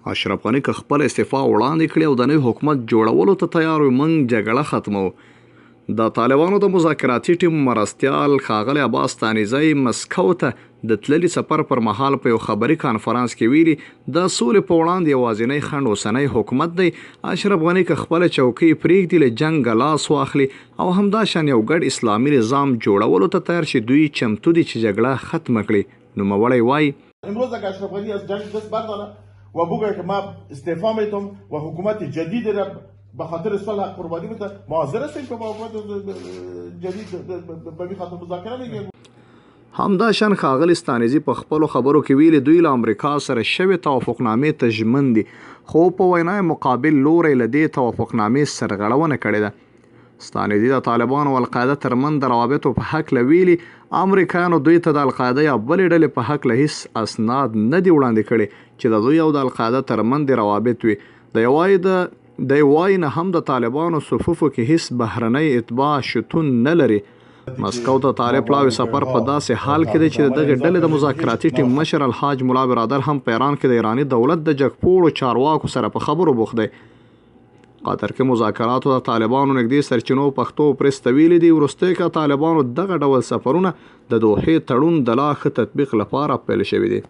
اشرف غني که خپل استعفا وړاندې کړې او د نوي حکومت جوړولو ته تیار وي، موږ جګړه ختمو. د طالبانو د مذاکراتي ټیم مرستیال ښاغلی عباس تانیزی مسکو ته د تللي سفر پر مهال په یو خبري کانفرانس کې ویلي د سولې په وړاندې یوازینی خنډ اوسنی حکومت دی. اشرف غني که خپله چوکۍ پرېږدي له جنګ لاس واخلي او همداشان یو ګډ اسلامي نظام جوړولو ته تیار شي، دوی چمتو دي چې جګړه ختمه کړي. نوموړی وایي امروز اگر اشرف غنی از جنگ دست برداره و بگه که ما استعفا میدم و حکومت جدید را به خاطر صلح قربانی بده، ما حاضر هستیم که با حکومت جدید به خاطر مذاکره میگیم. همداشان ښاغلی ستانیزي په خپلو خبرو کې ویلي دوی له امریکا سره شوې توافقنامې ته ژمن دي، خو په وینا مقابل لوری له دې توافقنامې سرغړونه کړې ده. ستانیزي د طالبانو او القاعده ترمنځ د روابطو په هکله ویلي امریکایانو دوی ته د القاعده یا بلې ډلې په هکله هیڅ اسناد نه دي وړاندې کړي چې د دوی او د القاعده ترمنځ روابط وي. دی وایي نه هم د طالبانو صفوفو کې هیڅ بهرنی اتباع شتون نه لري. مسکو ته طارق پلاوي سفر په داسې حال کې دی چې د دغې ډلې د مذاکراتي ټیم مشر الحاج ملا برادر هم په ایران کې د ایراني دولت د جګپوړو چارواکو سره په خبرو بوخت دی. قطر کې مذاکراتو د طالبانو نږدې سرچینو پښتو پرېس ته ویلي دي وروستۍ که طالبانو دغه ډول سفرونه د دوحې تړون د لا ښه تطبیق لپاره پیل شوي دي.